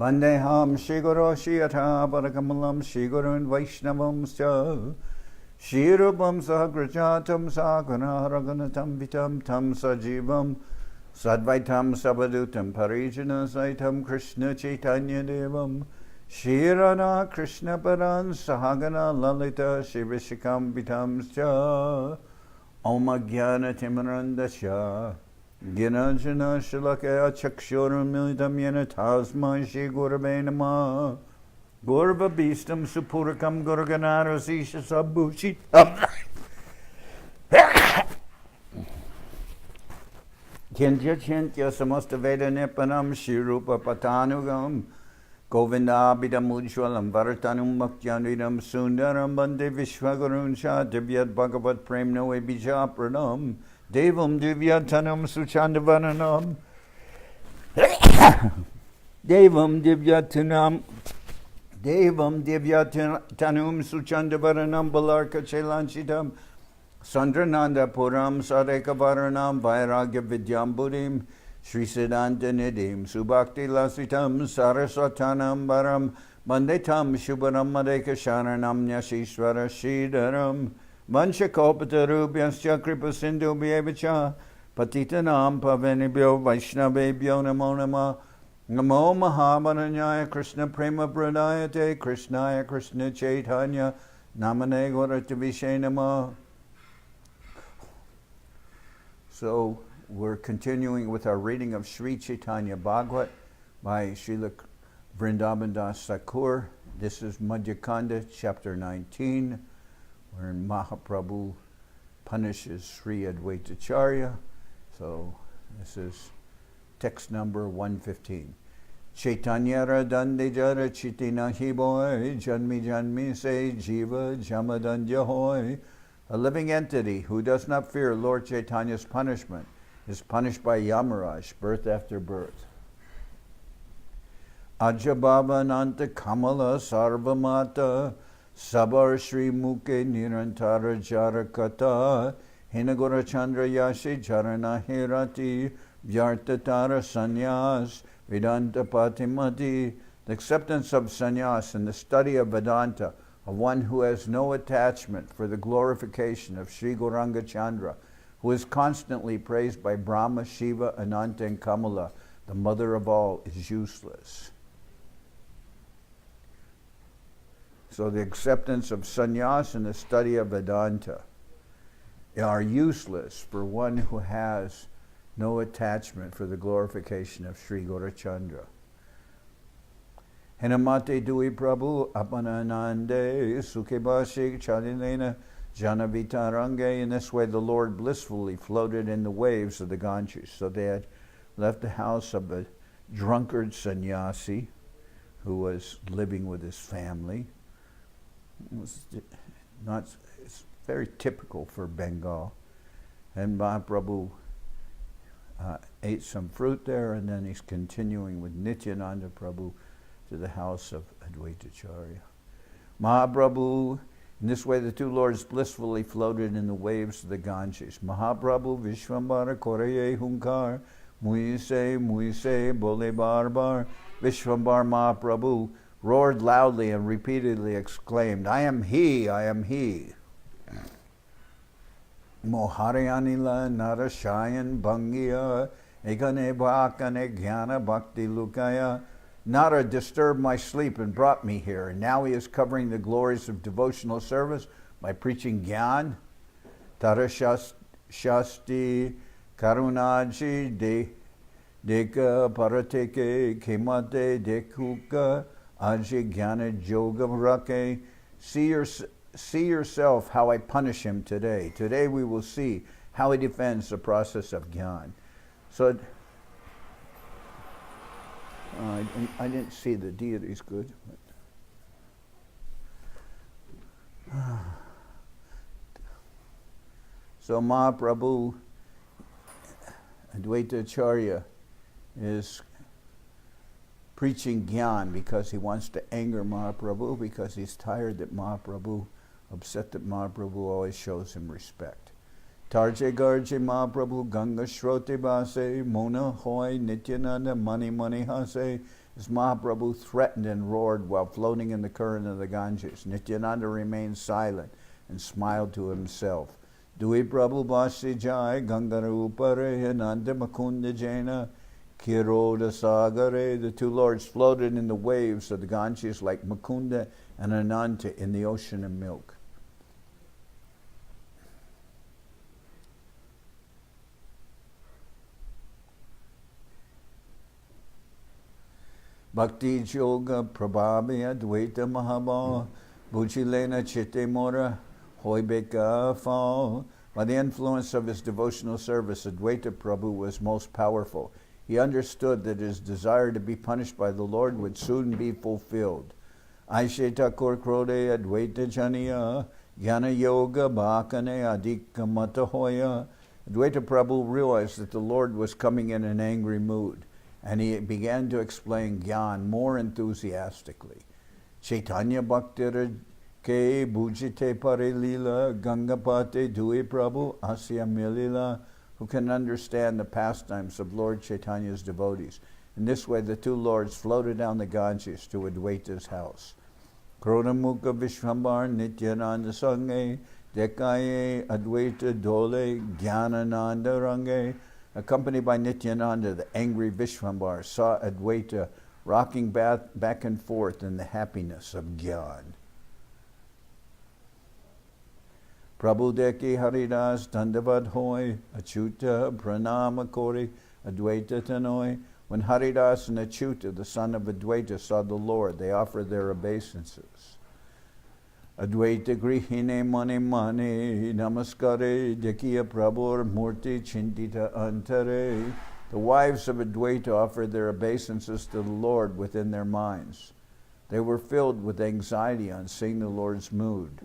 Vandeham Shri Guru Shri Yatha Parakamalam Shri Gurun Vaishnavam Sya Shri Rupam Sahagrajatam Sakana Raganatam Vitam Tam Sajivam Sadvaitam Sabadutam Parijana Saitam Krishna Chaitanya Devam Shri Radha Krishna Paran Sahagana Lalita Shri Vishikam Vitam Sya Om Jnana Timarandasya Ginajana Shalakaya Chakshuramilitam Yena Tasma Shri Gurave Namah Gurva Bistam Supurakam Gurganara Sisha Sabhushita Chintya Chintya Samasta Veda Nipanam Shri Rupa Patanugam Govinda Abhidam Ujwalam Bharatanum Bhaktyanidam Sundaram Bande Vishwagurun Shadivyat Bhagavat Prem Noe Bija Pranam Devam Divyatanam Suchandavananam Devam Divyatanam Suchandavananam Balarka Chelanchitam Sandrananda Puram Sadekavaranam Vairagya Vidyam Buddhim Sri Siddhanta Nidhim Subhakti Lasitam Saraswatanam Baram Bandetam Shubharam Madeka Sharanam Nyashishwara Shridaram Vanshakopatarubyascha Kripa Sindhu Bhyevacha Patitanam Pavanibhyo Vaishnavebhyo Namo Namah Namo Mahamananyaya Krishna Prema Pradayate Krishnaya Krishna Chaitanya Namane Gauratavishe Namah. So we're continuing with our reading of Sri Chaitanya Bhagavat by Srila Vrindaban Das Thakur. This is Madhya-khanda, chapter 19, wherein Mahaprabhu punishes Sri Adwaita Acharya. So this is text number 115. Chaitanya radande jara chitina hi boy, janmi janmi say jiva jamadanya hoy. A living entity who does not fear Lord Chaitanya's punishment is punished by Yamaraj, birth after birth. Ajabhavananta Kamala Sarvamata Sabar Shri Mukhe Nirantara Jarakata Hinagura Chandra Yashi Jarana Hirati Vyartatara Sanyas Vedanta Patimati. The acceptance of sannyas and the study of Vedanta of one who has no attachment for the glorification of Sri Gauranga Chandra, who is constantly praised by Brahma, Shiva, Ananta, and Kamala, the mother of all, is useless. So the acceptance of sannyas and the study of Vedanta are useless for one who has no attachment for the glorification of Sri Gaurachandra. Henamate Dui Prabhu Apananande Sukhebashik Chadinena Janavita Range. In this way the Lord blissfully floated in the waves of the Ganges. So they had left the house of a drunkard sannyasi who was living with his family. It's very typical for Bengal. And Mahaprabhu ate some fruit there, and then he's continuing with Nityananda Prabhu to the house of Adwaita Acharya. Mahaprabhu, in this way the two lords blissfully floated in the waves of the Ganges. Mahaprabhu Vishwambara Koraye Hunkar Muise Bole Barbar. Vishwambar Mahaprabhu roared loudly and repeatedly exclaimed, I am he, I am he. Moharayanila Narashayan Bhangiya Ekane Bhakane Jnana Bhakti Lukaya. Nara disturbed my sleep and brought me here, and now he is covering the glories of devotional service by preaching Gyan. Tara Shasti Karunaji Deka Parateke Kemate Dekuka Aji Jnana Joga Rake. See yourself how I punish him today. Today we will see how he defends the process of Gyan. So I didn't see the deities good. So Mahaprabhu, Adwaita Acharya, is preaching Gyan because he wants to anger Mahaprabhu, because he's tired that Mahaprabhu, upset that Mahaprabhu always shows him respect. Tarje Garje Mahaprabhu Ganga Shrote Base Mona Hoy Nityananda Mani Mani Hase as Mahaprabhu threatened and roared while floating in the current of the Ganges. Nityananda remained silent and smiled to himself. Dui Prabhu Basi Jai Gangarupare Ananda Makunda Jaina Kiroda Sagare. The two lords floated in the waves of the Ganges like Mukunda and Ananta in the ocean of milk. Bhakti Yoga Prabhavya Dvaita Mahabha Bhujilena Chitte Mora Hoibeka Fall. By the influence of his devotional service, Advaita Prabhu was most powerful. He understood that his desire to be punished by the Lord would soon be fulfilled. Aishe Thakur Krode Advaita Janiya Jnana Yoga Bhakane Adika Matahoya. Advaita Prabhu realized that the Lord was coming in an angry mood, and he began to explain Gyan more enthusiastically. Chaitanya Bhaktir Ke Bhujite Pare Lila Gangapate Dui Prabhu Asya Milila. Who can understand the pastimes of Lord Chaitanya's devotees? In this way, the two lords floated down the Ganges to Advaita's house. Krodamukha Vishwambar Nityananda Sange Dekaye Advaita Dole Jnanananda Range. Accompanied by Nityananda, the angry Vishwambar saw Advaita rocking back and forth in the happiness of Gyan. Prabhu Deki Haridas Dandavad Hoy Achuta Pranama Kori Advaita Tanoi. When Haridas and Achuta, the son of Advaita, saw the Lord, they offered their obeisances. Advaita Grihine Mane Mane Namaskare Dekiya Prabhur Murti Chintita Antare. The wives of Advaita offered their obeisances to the Lord within their minds. They were filled with anxiety on seeing the Lord's mood.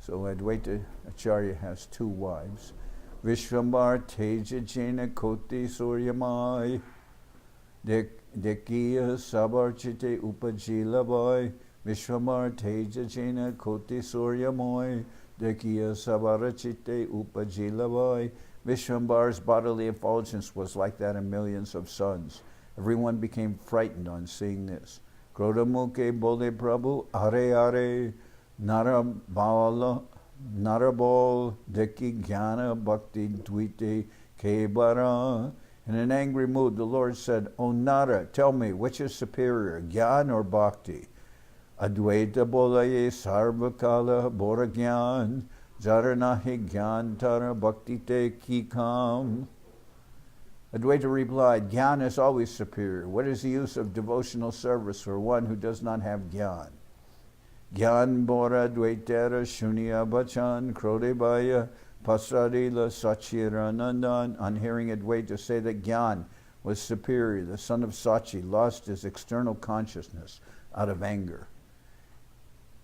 So Adwaita Acharya has two wives. Vishwambar Teja Jena Koti Suryamai Dekiya Sabarchite Upajila Boy. Vishwambar Teja Jena Koti Suryamai Dekiya Sabarachite Upajila Boy. Vishwambar's bodily effulgence was like that of millions of suns. Everyone became frightened on seeing this. Krodamuke Bole Prabhu Are Narabol Deki Jnana Bhakti Dvite Kebara. In an angry mood, the Lord said, O Nara, tell me, which is superior, Gyan or Bhakti? Advaita Bolaye Sarvakala Bora Gyan Jaranahi Gyan Tara Bhakti Te Kikam. Advaita replied, Gyan is always superior. What is the use of devotional service for one who does not have Gyan? Gyan Bora Dvaitera Shunya Bachan Krodebaya Pasarila Sachiranandan. On hearing Advaita say that Gyan was superior, the son of Sachi lost his external consciousness out of anger.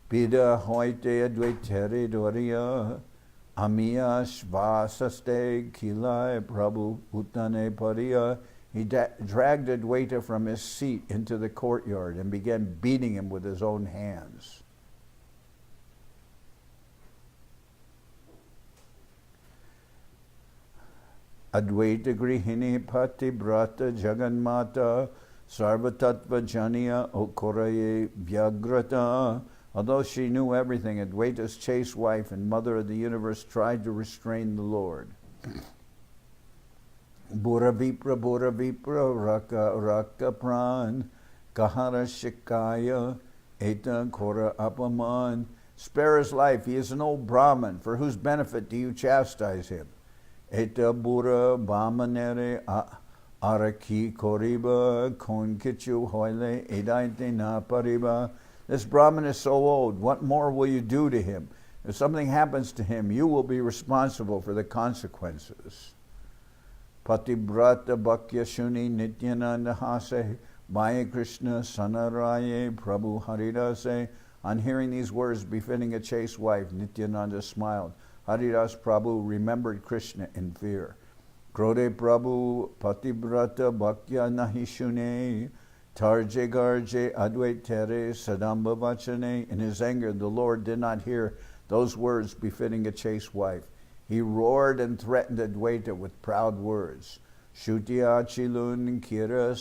Bida Hoite Advaitere Doriya Amiya Shvasaste Kilai Prabhu Utane Pariya. He dragged Advaita from his seat into the courtyard and began beating him with his own hands. Advaita Grihini Pati Brata Jaganmata Sarvatattva Janiya Okoraye Vyagrata. Although she knew everything, Advaita's chaste wife and mother of the universe tried to restrain the Lord. Bura Vipra Raka Pran Kahara Shikaya Eta Kora Apaman. Spare his life, he is an old Brahmin. For whose benefit do you chastise him? Eta Bura Bamanere Araki Koriba Konkichu Hoile Edaite Na Pariba. This Brahmin is so old, what more will you do to him? If something happens to him, you will be responsible for the consequences. Patibrata Bhakya Shuni Nityananda Hase Maya Krishna Sanaraye Prabhu Haridase. On hearing these words befitting a chaste wife, Nityananda smiled. Haridas Prabhu remembered Krishna in fear. Krode Prabhu Patibrata Bhakya Nahishune Tarje Garje Advaitere Sadamba Vachane. In his anger, the Lord did not hear those words befitting a chaste wife. He roared and threatened Adwaita with proud words. Shutiachilun kira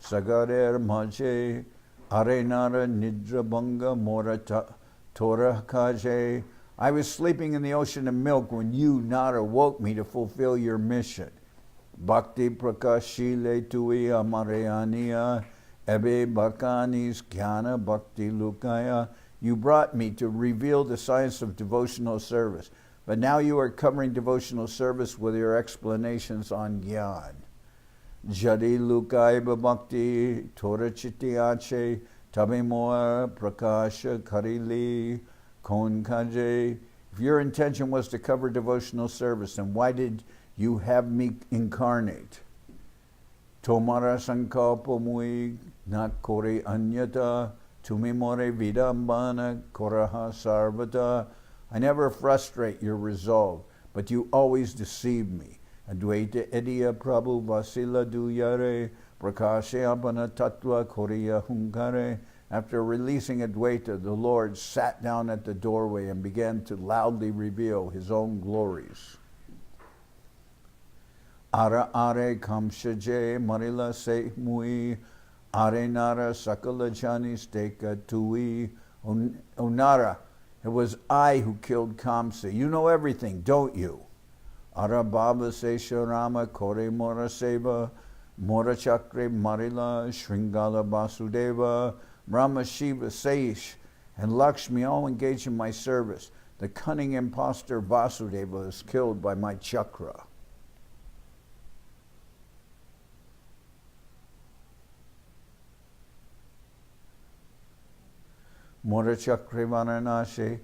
sagarer maje, arenara nidrabanga morata tora kaje. I was sleeping in the ocean of milk when you, Nara, woke me to fulfill your mission. Bhakti prakashile tui amarayaniya, ebe bhakanis jnana bhakti lukaya. You brought me to reveal the science of devotional service, but now you are covering devotional service with your explanations on jnana. Jadi lukaiba bhakti torachitiache tabimoa prakasha karili konkaje. If your intention was to cover devotional service, then why did you have me incarnate? Tomara sankalpa mui nakori anyata tumimore vidambana koraha sarvata. I never frustrate your resolve, but you always deceive me. Adwaita ediya prabhu vasila duyare prakashyapana tattva koriya hunkare. After releasing Adwaita, the Lord sat down at the doorway and began to loudly reveal his own glories. Ara are kamshaje marila se mui are nara sakala janis teka tui. Onara, it was I who killed Kamsa. You know everything, don't you? Ara baba se sharama kore mora seva mora chakre marila shringala basudeva. Brahma, Shiva, Saish, and Lakshmi all engage in my service. The cunning impostor Vasudeva is killed by my chakra. Mora chakre varanashe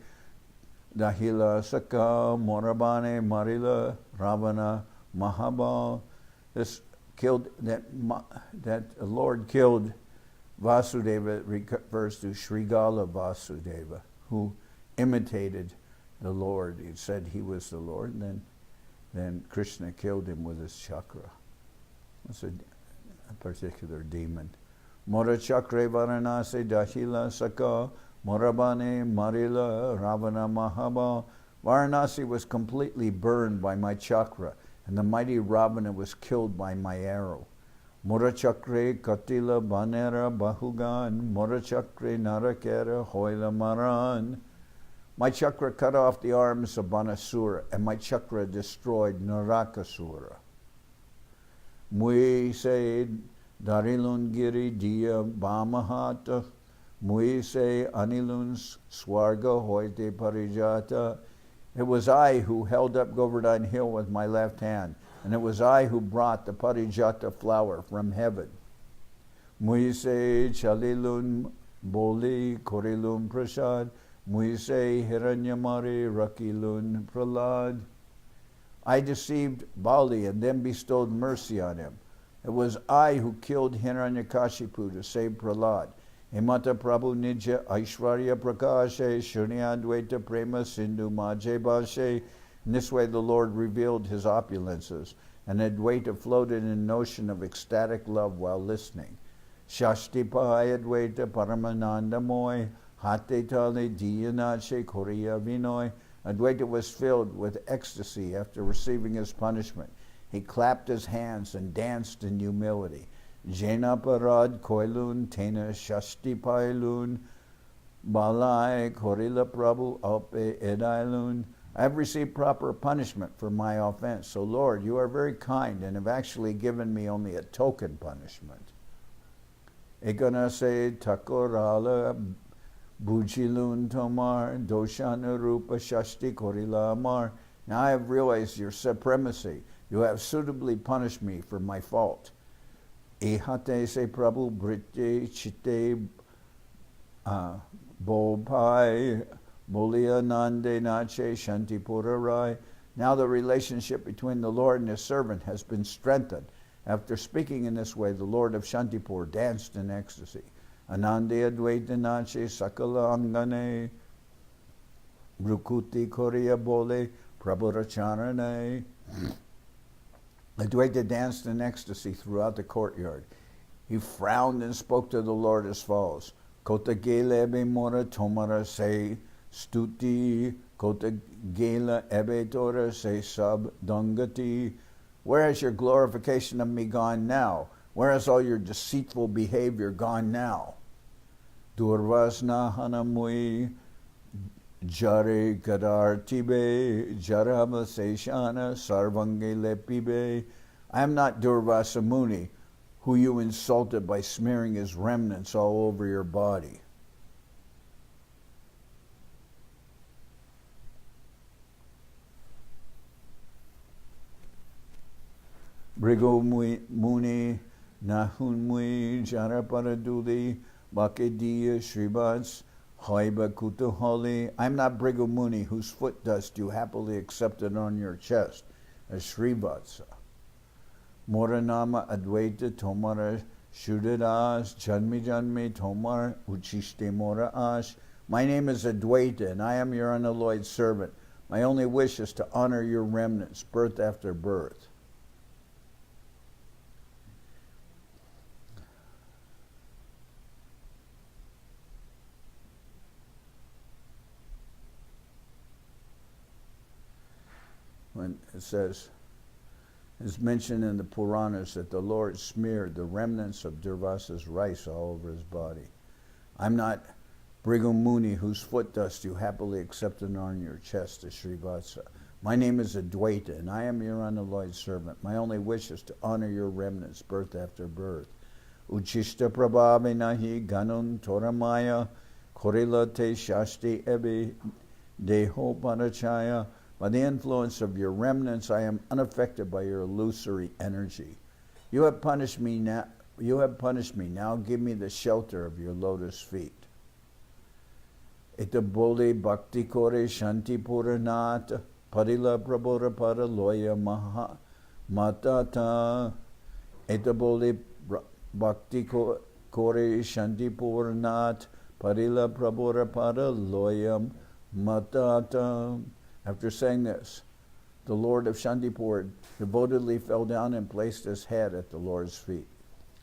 dahila saka morabane marila ravana mahabal. This killed that the Lord killed Vasudeva refers to Srigala Vasudeva, who imitated the Lord. He said he was the Lord, and then Krishna killed him with his chakra. That's a particular demon. Mora chakre varanase dahila saka morabane marila ravana mahaba. Varanasi was completely burned by my chakra, and the mighty Ravana was killed by my arrow. Morachakre katila banera bahugan, morachakre narakera hoila maran. My chakra cut off the arms of Banasura, and my chakra destroyed Narakasura. Mui se darilun giri dia bamahata, mui se anilun swarga hoite parijata. It was I who held up Govardhan Hill with my left hand, and it was I who brought the parijata flower from heaven. Muise chalilun boli korilun prasad, muise hiranyamari rakilun pralad. I deceived Bali and then bestowed mercy on him. It was I who killed Hiranyakashipu to save Pralad. Himata Prabhu Nija Aishwarya Prakashe Sri Adwaita Prema Sindhu Maje Bashe. In this way the Lord revealed his opulences, and Adwaita floated in a notion of ecstatic love while listening. Shashtipa Adwaita Paramananda Moy Hate Tale Diyanache Korea Vinoy. Adwaita was filled with ecstasy after receiving his punishment. He clapped his hands and danced in humility. Jena Parad Koilun Tena Shashti Pailun Balai Korila Prabhu Alpe Edailun. I have received proper punishment for my offense. So Lord, you are very kind and have actually given me only a token punishment. Ekana se Thakur Bujilun Tomar Doshana Rupa Shashti Korila Amar. Now I have realized your supremacy. You have suitably punished me for my fault. Ehate se Prabhu Brite Chite Bopai Bolia Nande Nache Shantipura Rai. Now the relationship between the Lord and his servant has been strengthened. After speaking in this way, the Lord of Shantipur danced in ecstasy. Anande Advaita Nache Sakala Angane Brukuti Korea Bole Prabhuracharane. Advaita danced in ecstasy throughout the courtyard. He frowned and spoke to the Lord as follows. Kota gelebe mora tomara se stuti kota gela ebetora se sab dangati. Where has your glorification of me gone now? Where has all your deceitful behavior gone now? Durvasna hanamui jare gadar tibe jarama seshana sarvange lepibe. I am not Durvasa Muni, who you insulted by smearing his remnants all over your body. Brigo Muni Nahunmui Jaraparaduli Bakediya Sripad Haiba Kutuhali. I'm not Brigo Muni, whose foot dust you happily accepted on your chest as Srivatsa. Moranama Adwaita Tomara Shudadas Janmi Janmi Tomar Uchishte Mora Ash. My name is Adwaita, and I am your unalloyed servant. My only wish is to honor your remnants, birth after birth. When it says, it's mentioned in the Puranas that the Lord smeared the remnants of Durvasa's rice all over his body. I'm not Brigo Muni, whose foot dust you happily accepted on your chest as Srivatsa. My name is Adwaita, and I am your unalloyed servant. My only wish is to honor your remnants, birth after birth. Uchishta prabhave nahi ganun toramaya korila te shashti ebi deho parachaya. By the influence of your remnants, I am unaffected by your illusory energy. You have punished me now. Now give me the shelter of your lotus feet. Itabole bhakti kore shanti puranat parila prabhora paraloya maha matata. Itabole bhakti kore shanti puranat parila prabhora paraloya matata. After saying this, the Lord of Shantipur devotedly fell down and placed his head at the Lord's feet.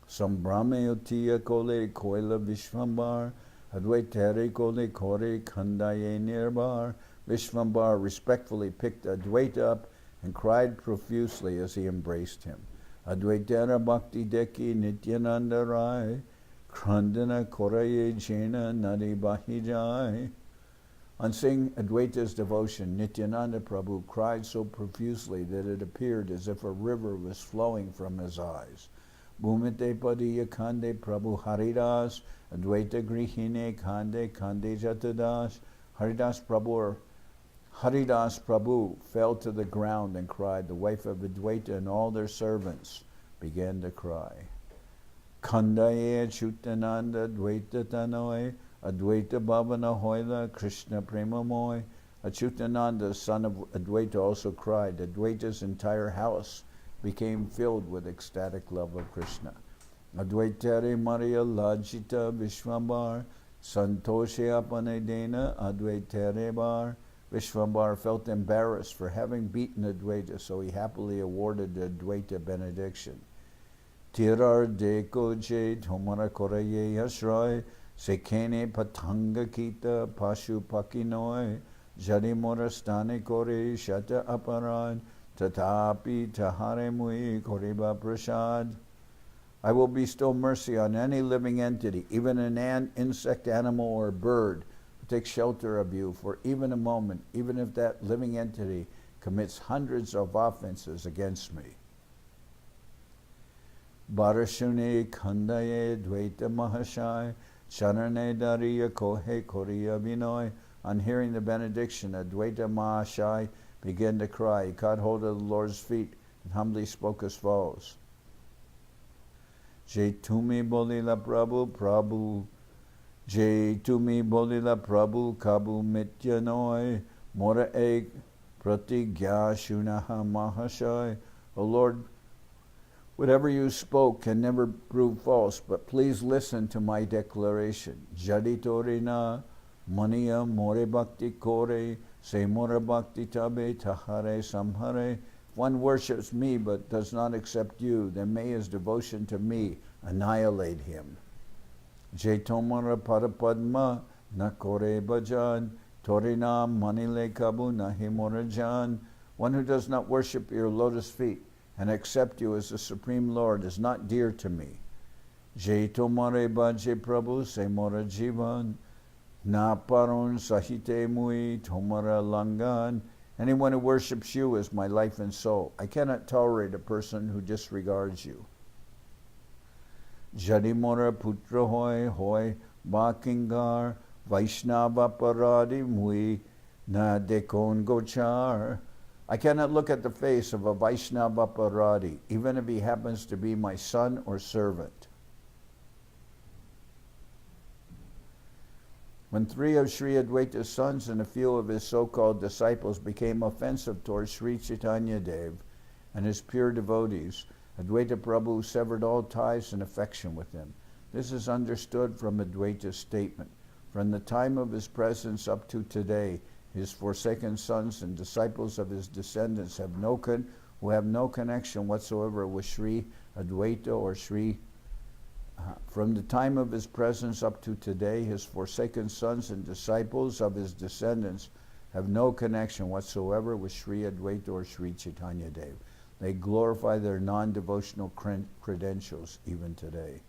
Sambrahmayutiya kole koila vishvambar advaitere kole kore khandaye nirbar. Vishvambar respectfully picked Advaita up and cried profusely as he embraced him. Advaitera bhakti deki nityananda rai krandana koraye jena nadi bahijai. On seeing Advaita's devotion, Nityananda Prabhu cried so profusely that it appeared as if a river was flowing from his eyes. Bhumite padiya khande Prabhu Haridas, Advaita grihine khande khande jatadas. Haridas Prabhu fell to the ground and cried. The wife of Advaita and all their servants began to cry. Khandaye Chutananda Advaita Tanoy Advaita Bhavana Hoila Krishna Premamoy. Achyutananda, son of Advaita, also cried. Advaita's entire house became filled with ecstatic love of Krishna. Advaitere Maria Lajita Vishvambar Santoshe Apanedena Advaitere Bar. Vishvambar felt embarrassed for having beaten Advaita, so he happily awarded the Advaita benediction. Tirar Deko Je Tomara Koraye Ashray Sekene Patanga Kita Pashu Pakinoy Jari Morastane Kore Shata Aparad Tatapi Tahare Mui Koriba Prasad. I will bestow mercy on any living entity, even an ant, insect, animal, or bird, who takes shelter of you for even a moment, even if that living entity commits hundreds of offenses against me. Barashune Khandaye Dvaita Mahashai Sharane Dariya Kohe Koriya Vinoy. On hearing the benediction, Advaita Mahashai began to cry. He caught hold of the Lord's feet and humbly spoke as follows. Jai Tumi Bolila Prabhu Prabhu Jai Tumi Bolila Prabhu Kabu Mityanoi Mora Ek Pratigya Shunaha Mahashai. O Lord, whatever you spoke can never prove false, but please listen to my declaration. Jaditorina Maniya More Bhakti Kore Se More Bhakti Tabe Tahare Samhare. If one worships me but does not accept you, then may his devotion to me annihilate him. Jaitomara Parapadma Nakore Bhajan Torinam manile kabu nahi morajan. One who does not worship your lotus feet and accept you as the Supreme Lord is not dear to me. Je tomare baje prabhu se mora jivan. Na paron sahite mui tomara langan. Anyone who worships you is my life and soul. I cannot tolerate a person who disregards you. Jadi mora putra hoy bakingar Vaishnava paradi mui na dekon gochar. I cannot look at the face of a Vaishnava paradi, even if he happens to be my son or servant. When 3 of Sri Adwaita's sons and a few of his so-called disciples became offensive towards Sri Chaitanya Dev and his pure devotees, Adwaita Prabhu severed all ties and affection with them. This is understood from Adwaita's statement. From the time of his presence up to today, his forsaken sons and disciples of his descendants who have no connection whatsoever with Sri Adwaita or Sri. From the time of his presence up to today, his forsaken sons and disciples of his descendants have no connection whatsoever with Sri Adwaita or Sri Chaitanya Dev. They glorify their non-devotional credentials even today.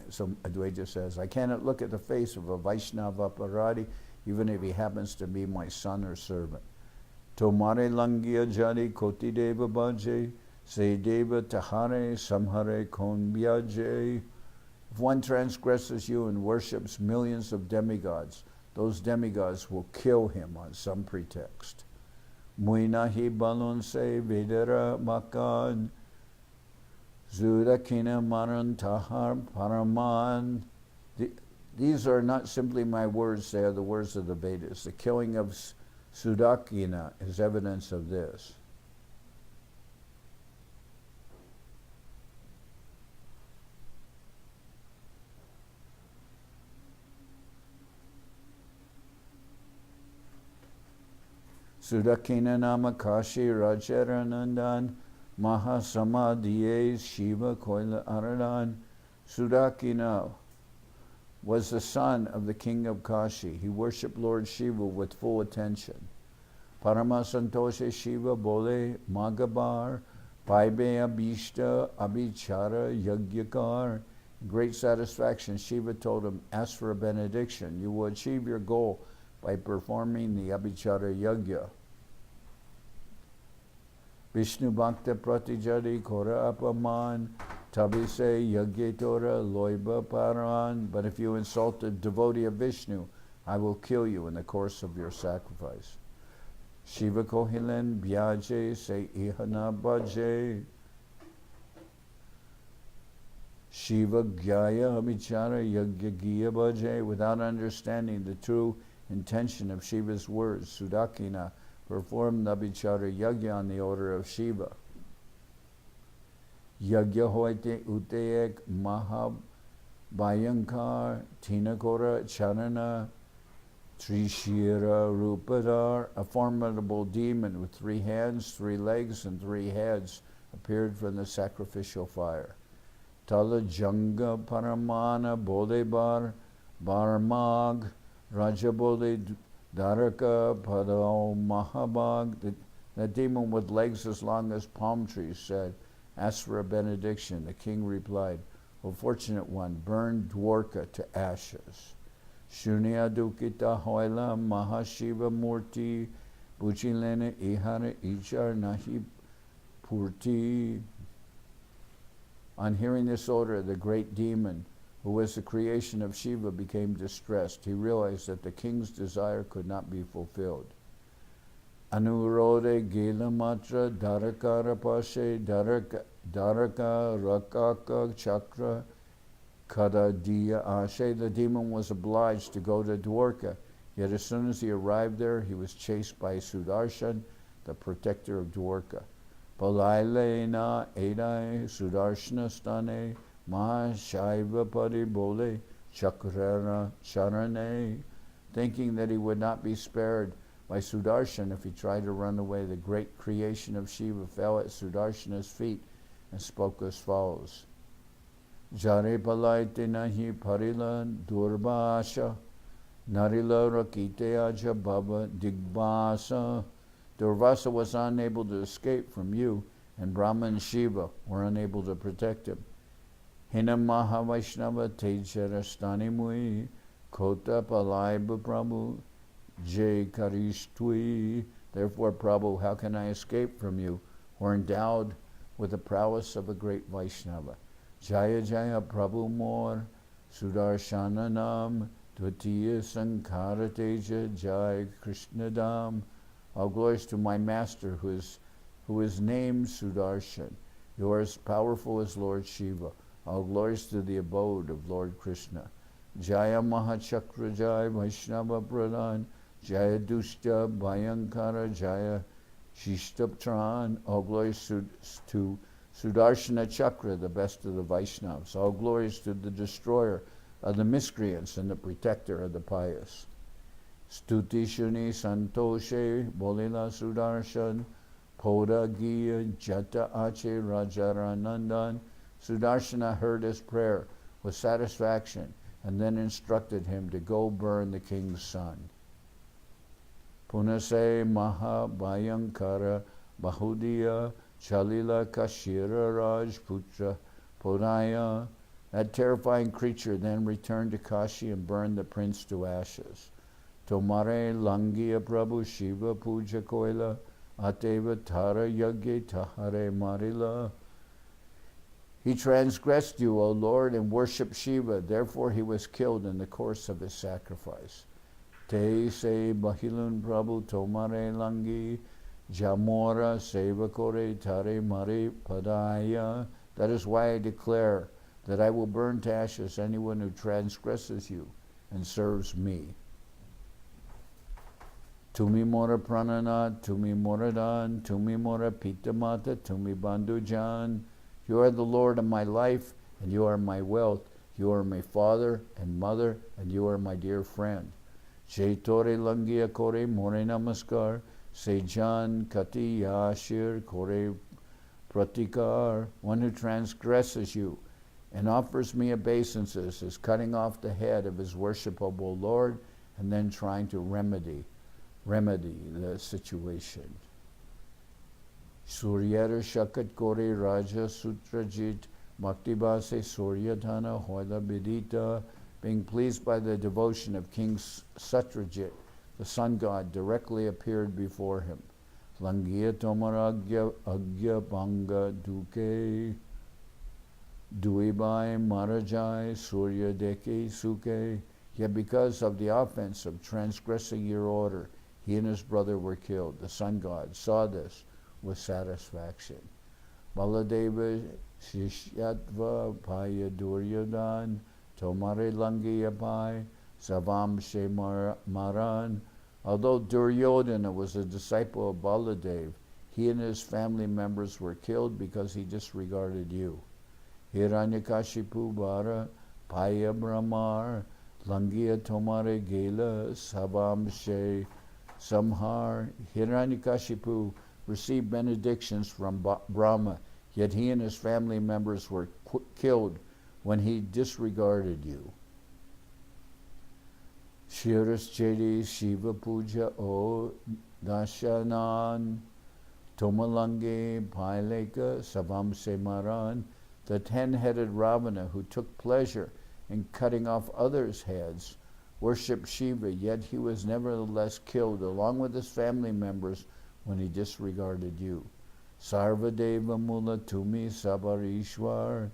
So Adwaita says, I cannot look at the face of a Vaishnava Paradi, even if he happens to be my son or servant. Tomare langia jari koti deva bhaje, se deva tahare samhare kon byaje. If one transgresses you and worships millions of demigods, those demigods will kill him on some pretext. Muinahi balon se vedara makan, Zudakina maran tahar paraman. These are not simply my words, they are the words of the Vedas. The killing of Sudakina is evidence of this. Sudakina nama Kashi Rajaranandan Mahasamadhiye Shiva Koila Aradan. Sudakina was the son of the king of Kashi. He worshipped Lord Shiva with full attention. Paramasantoshe Shiva Bole Magabar Paibe Abhishta Abhichara Yagyakar. Great satisfaction, Shiva told him, ask for a benediction. You will achieve your goal by performing the Abhichara Yagya. Vishnu Bhakta Pratijari Kora Apaman Tabise Yagyetora Loiba Paran. But if you insult a devotee of Vishnu, I will kill you in the course of your sacrifice. Shiva Kohilen Byaje Se Ihana Bhaje. Shiva Gyaya Abhichara Yagya Bhaje. Without understanding the true intention of Shiva's words, Sudakina performed the Abhichara Yagya on the order of Shiva. Yagya hoite uteyek mahab bayankar tinakora charana trishira rupadar. A formidable demon with 3 hands, 3 legs, and 3 heads appeared from the sacrificial fire. Tala janga paramana bodebar barmag rajabode Dharaka Padao Mahabag. The demon with legs as long as palm trees said, ask for a benediction. The king replied, O fortunate one, burn Dwarka to ashes. Shunya Dukita Hoila Mahashiva Murti Buchilene Ihara Ichar Nahi Purti. On hearing this order, the great demon, who was the creation of Shiva, became distressed. He realized that the king's desire could not be fulfilled. Anurode Gila Matra Dharaka Rapashe Dharaka Rakaka Chakra Kadadiya Ashe. The demon was obliged to go to Dwarka, yet as soon as he arrived there, he was chased by Sudarshan, the protector of Dwarka. Palailena Edai Sudarshana Stane Mahashaiva Paribole Chakrara Charane. Thinking that he would not be spared by Sudarshan if he tried to run away, the great creation of Shiva fell at Sudarshana's feet and spoke as follows. Jare palaite nahi parila durbasha Narila Rakite Aja Baba Digbasa. Durvasa was unable to escape from you, and Brahma and Shiva were unable to protect him. Hinam Maha Vaishnava Tejarastani Mui Kota Palaiba Prabhu Jay Karishtui. Therefore, Prabhu, how can I escape from you, who are endowed with the prowess of a great Vaishnava? Jaya Jaya Prabhu Mor Sudarshananam Dvatiya Sankara Teja Jai Krishna Dam. All glories to my master who is named Sudarshan. You are as powerful as Lord Shiva. All glories to the abode of Lord Krishna. Jaya Mahachakra Jaya Vaishnava Pradhan Jaya Dushta Bhayankara Jaya Shishtabtran. All glories to Sudarshana Chakra, the best of the Vaishnavas. All glories to the destroyer of the miscreants and the protector of the pious. Stuti Shuni Santoshe Bolila Sudarshan Poda Giya Jata Ache Rajaranandan. Sudarshana heard his prayer with satisfaction and then instructed him to go burn the king's son. Punase Maha Bhayankara Bahudiya Chalila Kashira Raj Putra Podaya. That terrifying creature then returned to Kashi and burned the prince to ashes. Tomare Langiya Prabhu Shiva Puja Koila Ateva Tara Yagye Tahare Marila. He transgressed you, O Lord, and worshipped Shiva. Therefore he was killed in the course of his sacrifice. Te se Bahilun Prabhu Tomare Langi Jamora Seva Kore Tare Mare Padaya. That is why I declare that I will burn to ashes anyone who transgresses you and serves me. Tumi mora pranana, tumi moradan, tumi mora pitamata, tumi bandhujan. You are the Lord of my life, and you are my wealth. You are my father and mother, and you are my dear friend. Jaitore langia kore more namaskar, sejan kati yashir kore pratikar. One who transgresses you and offers me obeisances is cutting off the head of his worshipable Lord and then trying to remedy the situation. Suryara Shakat Kore Raja Sutrajit Bhaktibase Suryadhana Hoila Bidita. Being pleased by the devotion of King Satrajit, the sun god directly appeared before him. Langiya Tomaragya Agya Banga Duke Duibai Marajai Surya Deke Suke. Yet because of the offense of transgressing your order, he and his brother were killed. The sun god saw this with satisfaction. Baladeva Shishyatva Paya Duryadan Tomare Langiyapai Savam She Maran. Although Duryodhana was a disciple of Baladev, he and his family members were killed because he disregarded you. Hiranyakashipu Bara Paya Brahmar Langiya Tomare Gela Savam She Samhar. Hiranyakashipu received benedictions from Brahma, yet he and his family members were killed when he disregarded you. Shiras Chedi Shiva Puja O Dashanan Tomalange Paileka Savam Semaran. The 10-headed Ravana who took pleasure in cutting off others' heads worshipped Shiva, yet he was nevertheless killed along with his family members when he disregarded you. Sarvadeva Mula Tumi Sabarishwar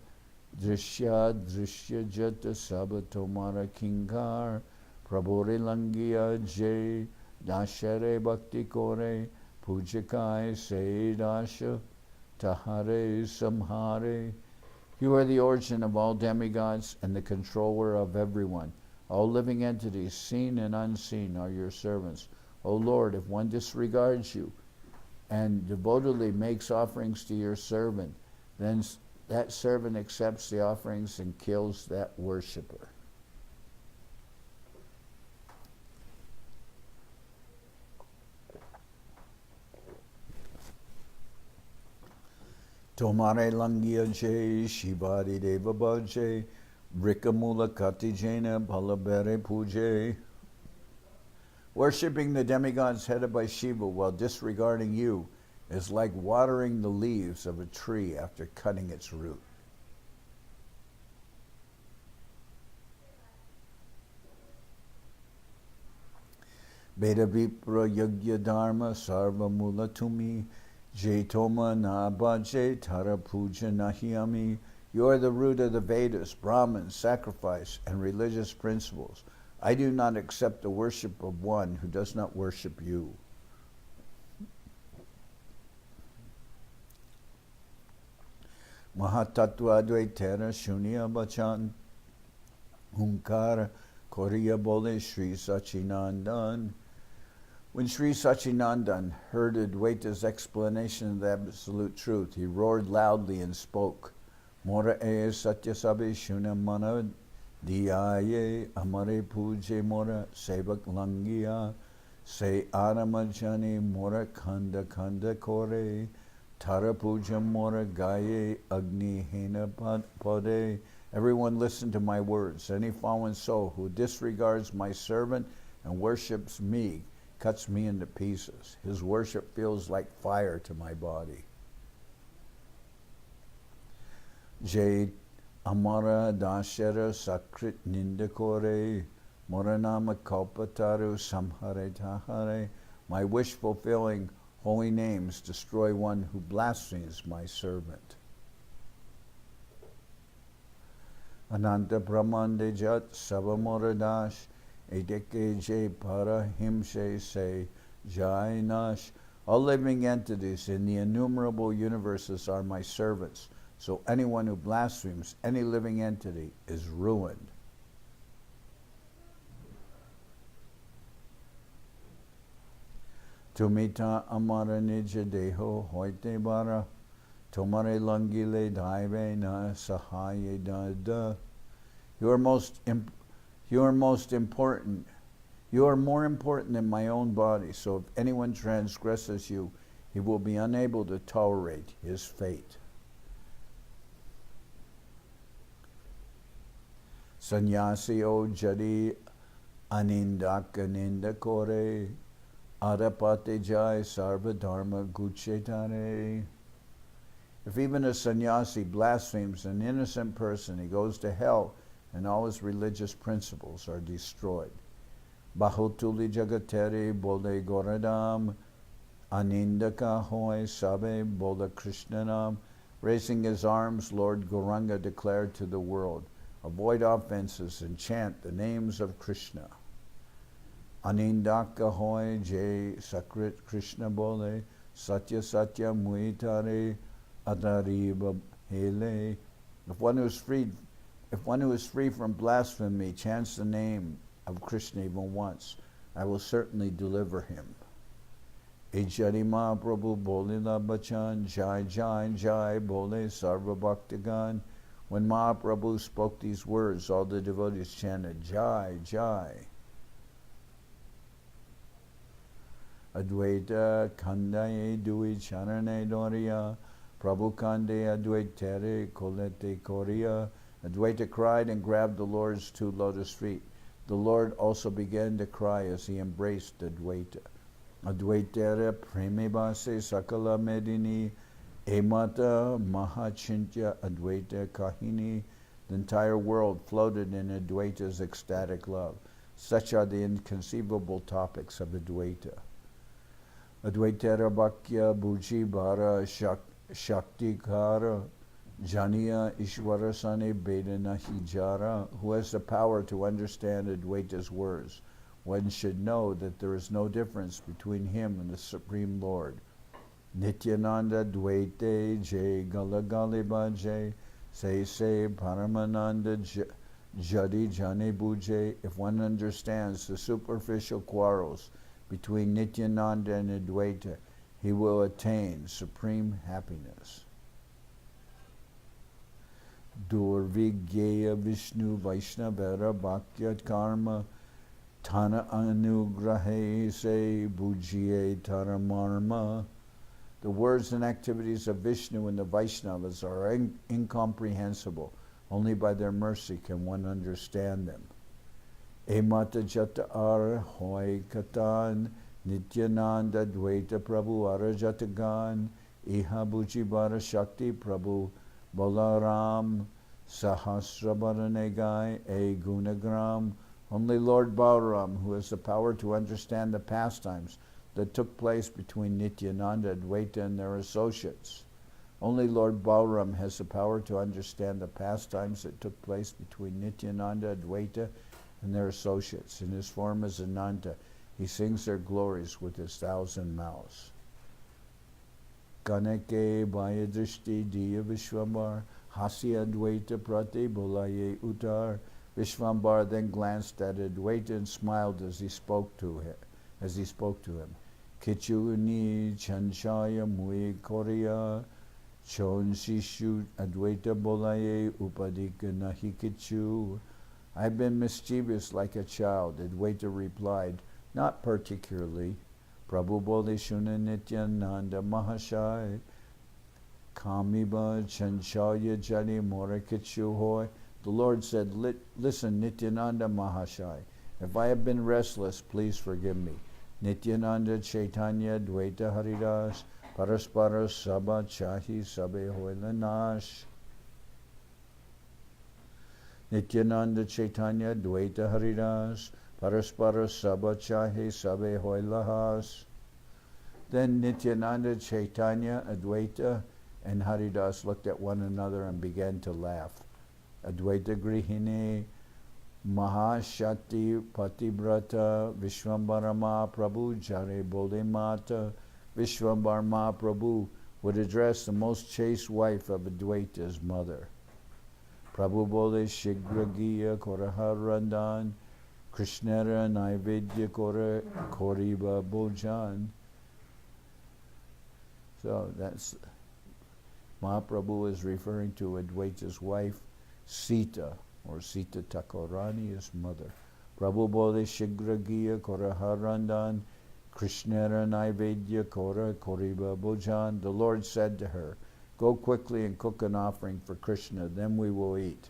Drishya Drishya Jata Sabatomara Kinkar Prabhore Langiya Jay Dashare Bhakti Kore Pujakai Se Dasha Tahare Samhare. You are the origin of all demigods and the controller of everyone. All living entities, seen and unseen, are your servants. O Lord, if one disregards you and devotedly makes offerings to your servant, then that servant accepts the offerings and kills that worshipper. Tomare Langiya Jay Shivadi Deva Bhaje Vrikamula Kati Jena Palabere Puje. Worshipping the demigods headed by Shiva while disregarding you is like watering the leaves of a tree after cutting its root. Veda Vipra Yagya Dharma Sarva Mula Tumi Jaitoma Nabhaje Tara Puja Nahiyami. You are the root of the Vedas, Brahmins, sacrifice, and religious principles. I do not accept the worship of one who does not worship you. Mahatattva Advaitera Shunya Bachan Hunkara Koriya Bole Sri Sachinandan. When Sri Sachinandan heard Advaita's explanation of the absolute truth, he roared loudly and spoke, Mora e satya sabe shuna mana diyaye amare puje mora sevak langiya se aramajani mora khanda khanda kore tara puja mora gaye agni hena pade. Everyone listen to my words. Any fallen soul who disregards my servant and worships me cuts me into pieces. His worship feels like fire to my body. Jai Amara Dashera Sakrit Nindakore Moranama Kalpataru Samhare Tahare. My wish fulfilling holy names destroy one who blasphemes my servant. Ananta Brahmande Jat Savamoradash Edeke Je Para Himse Se Jai Nash. All living entities in the innumerable universes are my servants, so anyone who blasphemes any living entity is ruined. Tumita Amara Nija Deho Hoite Bara Tomare Langile Daive Na Sahaye Da. You are most important. You are more important than my own body, so if anyone transgresses you, he will be unable to tolerate his fate. Sannyasi o jadi anindaka nindakore adapate jai sarva dharma guchetare. If even a sannyasi blasphemes an innocent person, he goes to hell, and all his religious principles are destroyed. Bahutuli jagatere bole goradam anindaka hoy sabe bole krishnanam. Raising his arms, Lord Gauranga declared to the world, avoid offenses and chant the names of Krishna. Anindaka hoy jay sakrit Krishna bole satya satya muitare adariba hele. If one who is free from blasphemy chants the name of Krishna even once, I will certainly deliver him. Ejari Mahaprabhu bolila bachan jai jai jai bole sarva bhaktigan. When Mahaprabhu spoke these words, all the devotees chanted jai jai. Advaita kandaye dui charane doria Prabhu kande advaitere kolete koria. Advaita cried and grabbed the Lord's 2 lotus feet. The Lord also began to cry as he embraced Advaita. Advaitera premibase sakala medini emata mahachintya Advaita kahini. The entire world floated in Advaita's ecstatic love. Such are the inconceivable topics of Advaita. Advaitera bhakya bhuji bara shaktikara Janiya Ishwarasane Bedana Hijara. Who has the power to understand Advaita's words? One should know that there is no difference between him and the Supreme Lord. Nityananda Dvaite Jai Galagaliba Jai Se Paramananda Jadi Jane Buje. If one understands the superficial quarrels between Nityananda and Advaita, he will attain supreme happiness. Durvigya Vishnu Vaishnavara Bhakyat Karma Tana Anugrahe Se Bhujiye Taramarma. The words and activities of Vishnu and the Vaishnavas are incomprehensible. Only by their mercy can one understand them. Emata jata ar hoy katan, Nityananda Dvaita Prabhu Arajatagan, Iha Buji Bara Shakti Prabhu, Balaram, Sahasrabharanegai, E Gunagram. Only Lord Balaram, who has the power to understand the pastimes that took place between Nityananda, Advaita, and their associates. Only Lord Balaram has the power to understand the pastimes that took place between Nityananda, Advaita, and their associates. In his form as Ananta, he sings their glories with his 1,000 mouths. Kanake Bayadrishti Diya Vishwambar, Hasya Advaita Prati Bolaye Utar. Vishwambar then glanced at Advaita and smiled as he spoke to him. Kichuni Chanchaya Mui Korea, Chon Shishu Advaita Bolaye Upadika Nahi Kichu. I've been mischievous like a child, Advaita replied. Not particularly. Prabhu Bole Shuna Nityananda Mahashai, Kamiba Chanchaya Jani Morakichu Hoy. The Lord said, listen, Nityananda Mahashai, if I have been restless, please forgive me. Nityananda Chaitanya Dvaita Haridas, Paraspara Sabha Chahi Sabe Hoila Nash. Nityananda Chaitanya Dvaita Haridas, Paraspara Sabha Chahi Sabe Hoilahas. Then Nityananda, Chaitanya, Advaita, and Haridas looked at one another and began to laugh. Advaita Grihini, Mahashati Patibrata, Vishwambara Mahaprabhu, Jare Bole Mata. Vishwambara Mahaprabhu would address the most chaste wife of Advaita's mother. Prabhu Bole Shigragiya Koraharandan, Krishnara Naivedya Kora Koriba Bojan. So that's Mahaprabhu is referring to Advaita's wife, Sita, or Sita Thakurani, his mother. Prabhu Bole Shigragiya Koraharandan, Krishnara Naivedya Kora Koriba Bojan. The Lord said to her, go quickly and cook an offering for Krishna, then we will eat.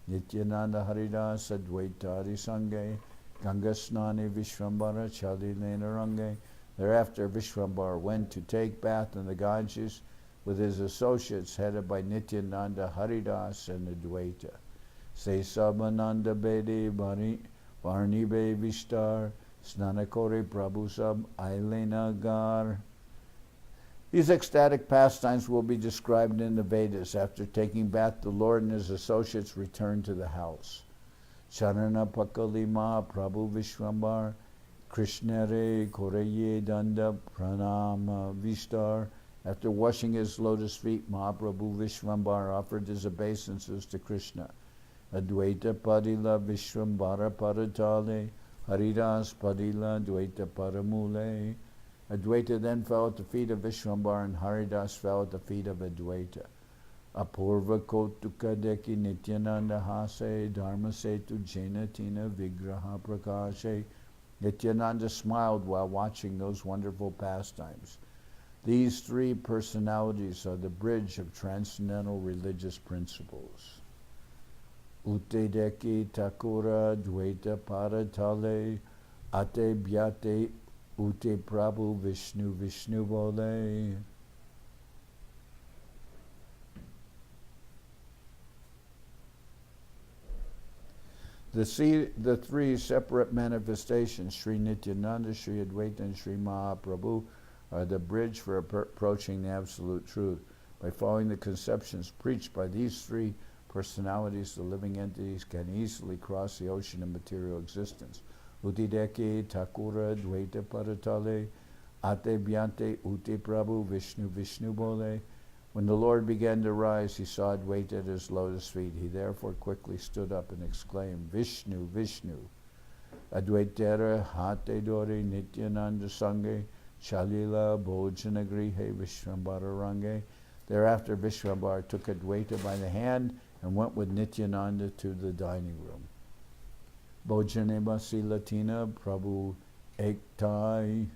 Nityananda Haridas Advaitari Sange, Ganga Snani Vishwambara Chalilena Range. Thereafter Vishwambara went to take bath in the Ganges with his associates headed by Nityananda Haridas and Advaita. Se Sabananda Bedi Varni Be Vishtar, Snanakori Prabhu Sab Ailena Gar. These ecstatic pastimes will be described in the Vedas. After taking bath, the Lord and his associates returned to the house. Charana Pakali Mahaprabhu Vishwambar, Krishnare Koreye Danda Pranama Vishtar. After washing his lotus feet, Mahaprabhu Vishwambar offered his obeisances to Krishna. Advaita Padila Vishwambara Paratale, Haridas Padila Advaita Paramule. Advaita then fell at the feet of Vishwambar and Haridas fell at the feet of Advaita. Apurva Kotuka Deki Nityananda Hase Dharma Setu Jainatina Vigraha Prakashe. Nityananda smiled while watching those wonderful pastimes. These three personalities are the bridge of transcendental religious principles. Ute Deki Thakura Dvaita Paratale Ate Byate Ute Prabhu Vishnu Vishnu Bole. The three separate manifestations, Sri Nityananda, Sri Advaita, and Sri Mahaprabhu, are the bridge for approaching the absolute truth. By following the conceptions preached by these three personalities, the living entities can easily cross the ocean of material existence. Utideke Thakura Dvaita Paratale Ate Byante Ute Prabhu Vishnu Vishnu Bole. When the Lord began to rise, he saw Advaita at his lotus feet. He therefore quickly stood up and exclaimed, Vishnu, Vishnu. Advaitera Hate Dori Nityananda Sange Chalila Bhojanagrihe Vishwambara Range. Thereafter Vishwambara took Advaita by the hand and went with Nityananda to the dining room. Bhojaneba Silatina Prabhu Ektai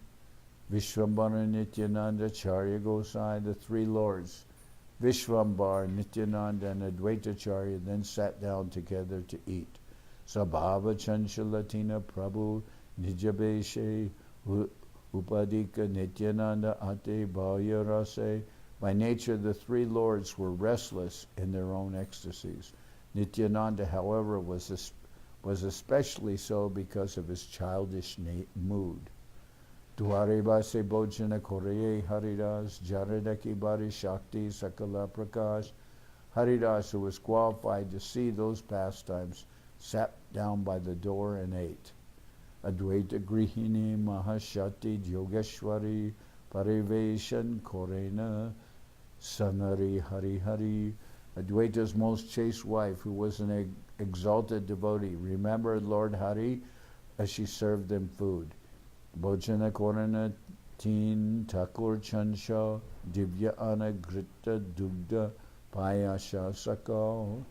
Vishwambara Nityananda Acharya Gosai, the three lords, Vishwambara, Nityananda, and Advaita Acharya then sat down together to eat. Sabhava Chanchalatina Prabhu Nijabeshe Upadika Nityananda Ate Bhaya Rase. By nature, the three lords were restless in their own ecstasies. Nityananda, however, was especially so because of his childish mood. Duaribase Bojana Koreye Haridas, Jaradaki Bari Shakti Sakala Prakash. Haridas, who was qualified to see those pastimes, sat down by the door and ate. Advaita Grihini Mahashati Yogeshwari Pariveshan Korena Sanari Hari Hari. Advaita's most chaste wife, who was an exalted devotee, remembered Lord Hari as she served them food. Bojana Korana Teen Thakur Chansha Divya Ana Grita Dugda Payasha Sakal.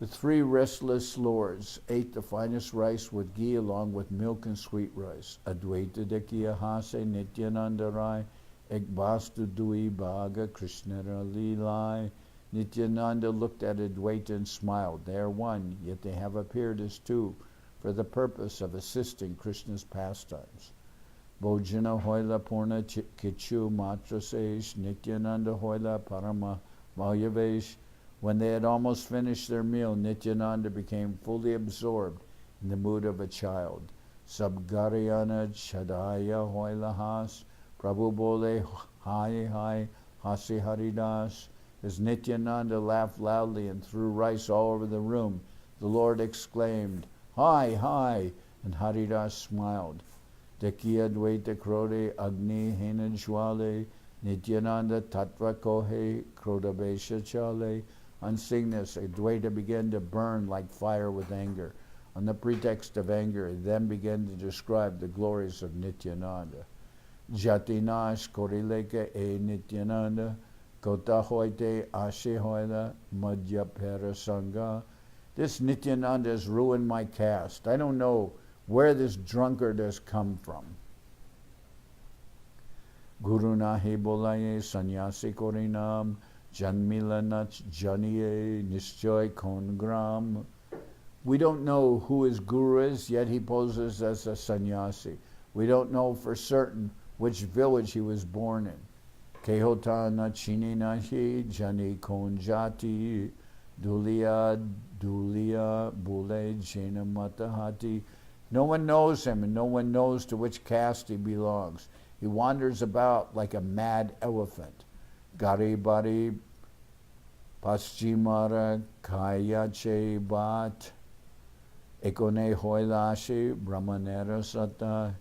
The three restless lords ate the finest rice with ghee along with milk and sweet rice. Advaita Dekya Hase Nityananda Rai Ekbastu Dui Bhaga Krishnara Lilai. Nityananda looked at Advaita and smiled. They are one, yet they have appeared as two, for the purpose of assisting Krishna's pastimes. Bojana Hoila Purna Kichu Matrasesh Nityananda Hoila Parama Mayavesh. When they had almost finished their meal, Nityananda became fully absorbed in the mood of a child. Sabgarayana Chadaya Hoilahas Prabhu Bole Hai Hai Hasi Haridas. As Nityananda laughed loudly and threw rice all over the room, the Lord exclaimed, "Hi, hi!" and Haridas smiled. Dekya Dvaita Krode Agni Hena Jwale Nityananda Tattva Kohe Krodabesha Chale. On seeing this, Advaita began to burn like fire with anger. On the pretext of anger, he then began to describe the glories of Nityananda. Jatinash Korileka E Nityananda Kota Hoite Ashe Hoila Madhya-khanda Sangha. This Nityananda has ruined my caste. I don't know where this drunkard has come from. Guru Nahi Bolaye Sanyasi Korinam Janmilanach Janiye Nishchoy Kongram. We don't know who his guru is, yet he poses as a sannyasi. We don't know for certain which village he was born in. Kehota Nachini Nahi Jani Konjati Dulia Bule Jena Matahati. No one knows him, and no one knows to which caste he belongs. He wanders about like a mad elephant. Garibari Paschimara Kayache Bat Ekone Hoilashi Brahmanera Sata.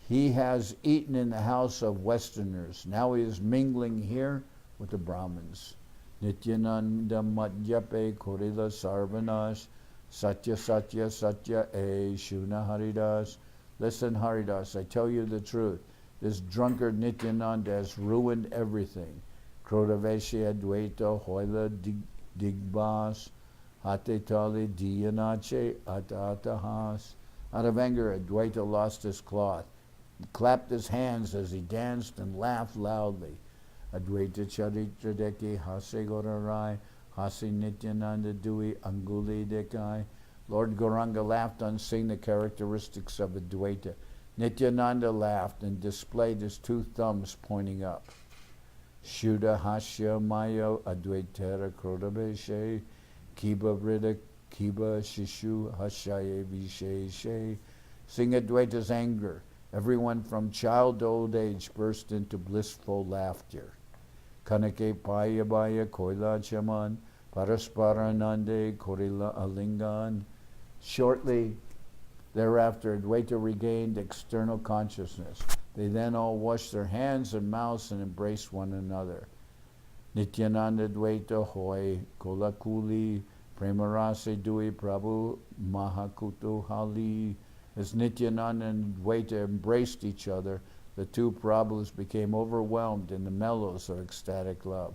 He has eaten in the house of Westerners. Now he is mingling here with the Brahmins. Nityananda Madhyape Korila Sarvanash Satya Satya Satya E Shuna Haridas. Listen, Haridas, I tell you the truth. This drunkard Nityananda has ruined everything. Krodaveshi Advaita Hoila Digbas Hate Tali Diyanache Atatahas. Out of anger, Advaita lost his cloth. He clapped his hands as he danced and laughed loudly. Advaita Charitra Deki Hase Gorarai Hase Nityananda Dui Anguli Dekai. Lord Gauranga laughed on seeing the characteristics of Advaita. Nityananda laughed and displayed his two thumbs pointing up. Shuddha Hasya Mayo Advaitera Krodabeshe Kiba Vrida Kiba Shishu Hashaye Visheshe. Seeing Advaita's anger, everyone from child to old age burst into blissful laughter. Kanake Payabaya Koila Chaman Parasparanande Korila Alingan. Shortly thereafter, Advaita regained external consciousness. They then all washed their hands and mouths and embraced one another. Nityananda Advaita Hoy Kolakuli Premarase Dui Prabhu Mahakutuhali. As Nityananda and Advaita embraced each other, the two Prabhus became overwhelmed in the mellows of ecstatic love.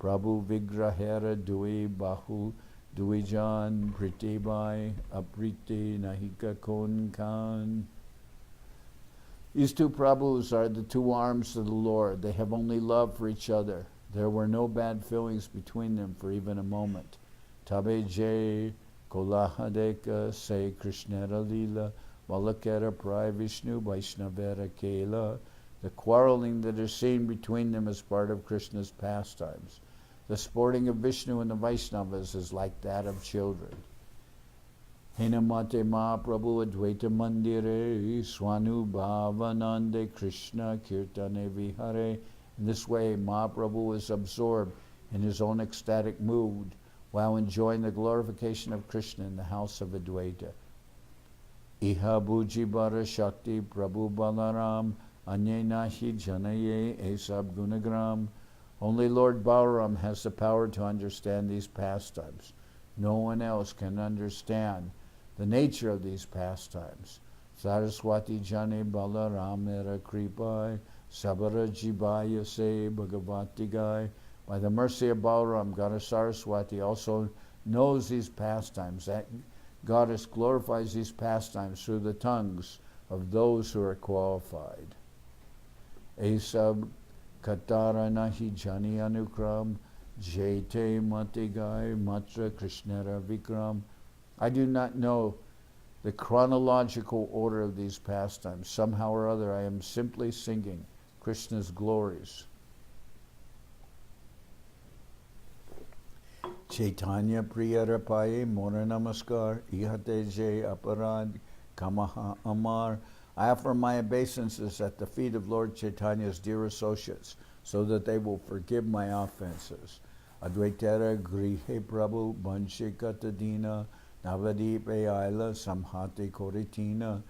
Prabhu Vigrahera Dui Bahu Duijan Pritibai Apriti Nahika Kon Khan. These two Prabhus are the two arms of the Lord. They have only love for each other. There were no bad feelings between them for even a moment. Tabe Jay Kolahadeka Se Krishnera Lila, Malakera Prai Vishnu Vaishnavera Kela. The quarreling that is seen between them is part of Krishna's pastimes. The sporting of Vishnu and the Vaishnavas is like that of children. Hinamate Mahaprabhu Adwaita Mandire Swanu Bhavanande Krishna Kirtane Vihare. In this way, Mahaprabhu is absorbed in his own ecstatic mood while enjoying the glorification of Krishna in the house of Adwaita. Iha Bhuji Bara Shakti Prabhu Balaram Anyenahi Janaye Esab Gunagram. Only Lord Balaram has the power to understand these pastimes. No one else can understand the nature of these pastimes. Saraswati Jane Balaram Era Kripai Sabara Jibaya Se Bhagavati Gai. By the mercy of Balaram, Goddess Saraswati also knows these pastimes. That Goddess glorifies these pastimes through the tongues of those who are qualified. Esab Katara Nahi Jani Anukram Jete Matigai Matra Krishnera Vikram. I do not know the chronological order of these pastimes. Somehow or other I am simply singing Krishna's glories. Chaitanya Priyarapaye Mora Namaskar Ihate Je Aparad Kamaha Amar. I offer my obeisances at the feet of Lord Chaitanya's dear associates, so that they will forgive my offenses. Advaitara Grihe Prabhu Banshikatadina Navadip Aila Samhati Koritina.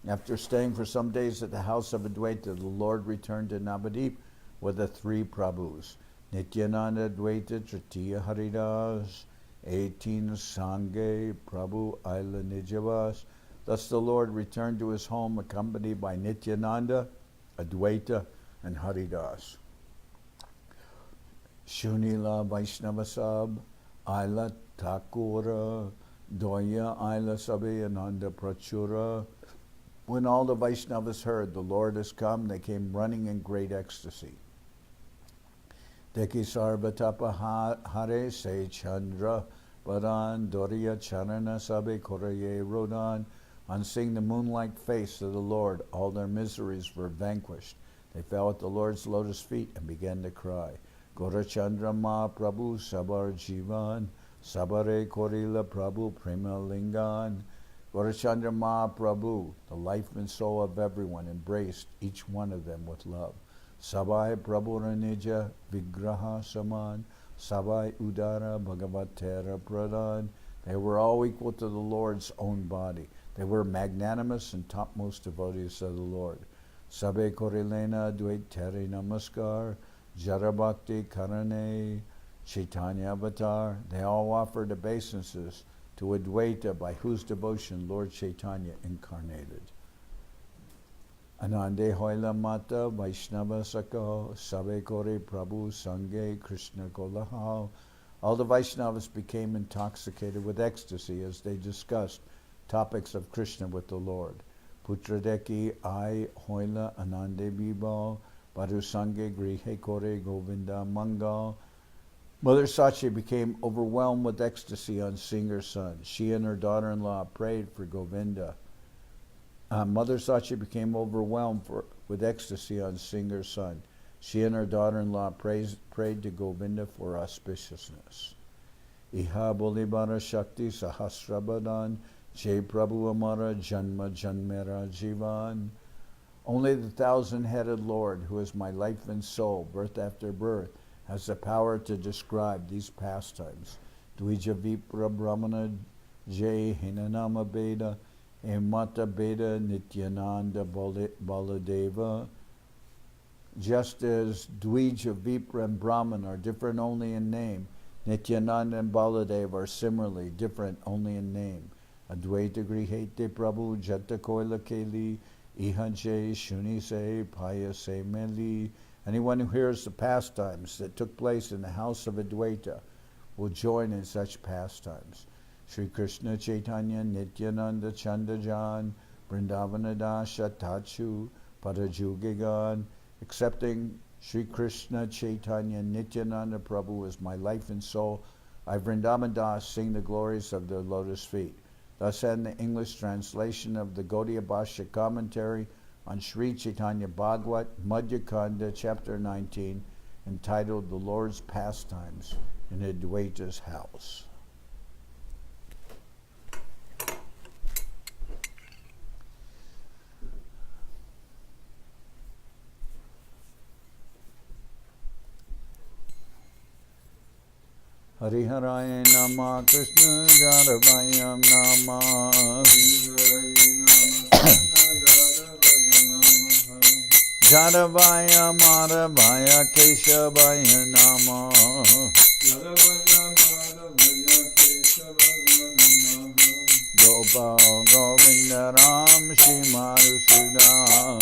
After staying for some days at the house of Advaita, the Lord returned to Navadip with the three Prabhus. Nityananda Advaita Tritiya Haridas 18 Sanghe Prabhu Aila Nijavas. Thus the Lord returned to his home accompanied by Nityananda, Advaita, and Haridas. Shunila Vaishnavasab Aila Thakur Doya Aila Sabe Ananda Prachura. When all the Vaishnavas heard the Lord has come, they came running in great ecstasy. Deki Sarvatapa Hare Se Chandra Badan Doriya Charana Sabe Koraye Rodan. On seeing the moonlight face of the Lord, all their miseries were vanquished. They fell at the Lord's lotus feet and began to cry. Gorachandra Mahaprabhu Sabar Jivan Sabare Korila Prabhu Prema Lingan. Gorachandra Mahaprabhu, the life and soul of everyone, embraced each one of them with love. Sabai Prabhu Ranija Vigraha Saman Sabai Udara Bhagavatera Pradhan. They were all equal to the Lord's own body. They were magnanimous and topmost devotees of the Lord. Sabe Korilena Dvaitere Namaskar Jarabhakti Karane Chaitanya Avatar. They all offered obeisances to Advaita, by whose devotion Lord Chaitanya incarnated. Anande Hoila Mata Vaishnava Saka Sabe Kore Prabhu Sange Krishna Kolahal. All the Vaishnavas became intoxicated with ecstasy as they discussed topics of Krishna with the Lord. Putradeki I Hoila Anande Bibal Baru Sange Grihe Kore Govinda Mangal. Mother Sachi became overwhelmed with ecstasy on seeing her son. She and her daughter-in-law prayed for Govinda. Mother Sachi became overwhelmed with ecstasy on seeing her son. She and her daughter-in-law prayed to Govinda for auspiciousness. Iha Bolibara Shakti Sahasrabadan Jai Prabhu Amara Janma Janmera Jivan. Only the thousand-headed Lord, who is my life and soul, birth after birth, has the power to describe these pastimes. Dvija Vipra Brahmana Jai Hinanama Beda Emata Beda Nityananda Baladeva. Just as Dvija, Vipra, and Brahman are different only in name, Nityananda and Baladeva are similarly different only in name. Advaita Grihete Prabhu Jata Koila Keli Ihaje Shuni Se Paya Se Meli. Anyone who hears the pastimes that took place in the house of Advaita will join in such pastimes. Sri Krishna Chaitanya Nityananda Chandajan Vrindavana Dasha Tachu Parajugigan. Accepting Sri Krishna Chaitanya Nityananda Prabhu as my life and soul, I, Vrindaban Das, sing the glories of the lotus feet. Thus end the English translation of the Gaudiya Bhashya commentary on Sri Chaitanya Bhagavat, Madhya-khanda, chapter 19, entitled The Lord's Pastimes in Adwaita's House. Hariharaya Nama Krishna Jadavayam Nama Jadavaya Madhavaya Keshavaya Nama Gopal Govinda Ram Shri Madhusudan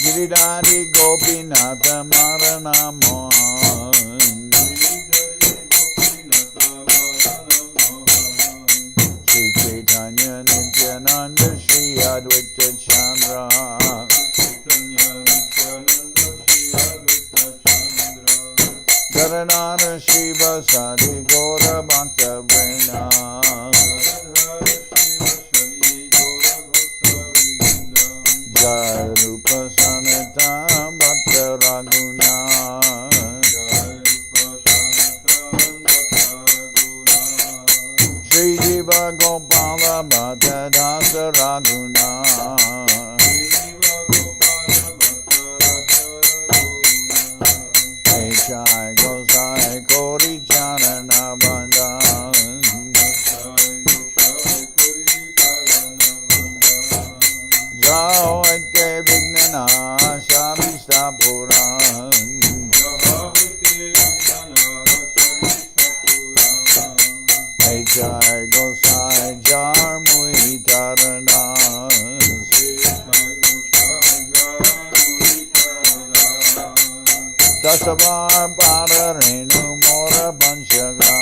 Giridhari Gopinatha Maranama Sri Chaitanya Nityananda Sri Adwaita Acharya Dharanara Shiva Sadi Gora Bhakta Vrinda Rupa Sanata Bhakta Raguna Sri Jiva Gopala Bhatta Dasa Raguna Echai Gosai Kori Charana Bandhan Jao Eke Vignana Shabista Puran Echai Gosai Jar Mui Tarana Dasavar Padarenu Mora Panchagra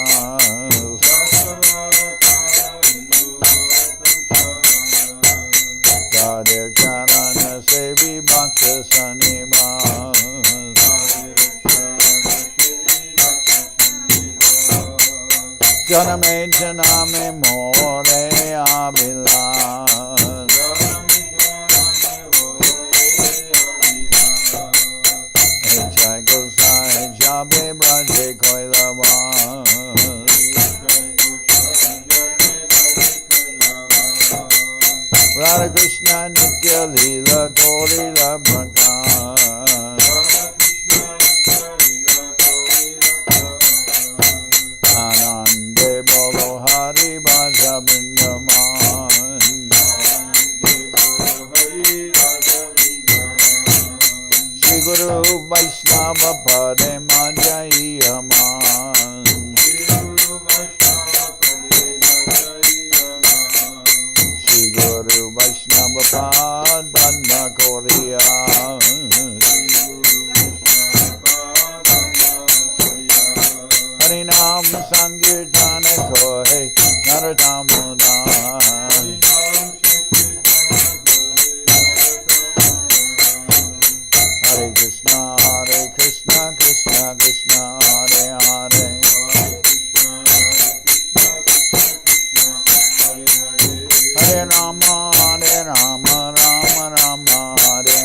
Kadir Charana Sevi Bhakta Sanima Janame Janame More Abhilas Echai Gosai Jabe Braje Koilava Radha Krishna Nitya Leela Kori Labhaka Anande Bolo Hari Bhaja Vrindaban Shri Guru Vaishnava Pade Madhya-khanda Shri Guru Vaishnava Pad Padma Korea Harinam Sankirtana Kohe Naratamuna Hare Krishna Krishna Krishna Hare Hare Hare Rama Rama Rama Hare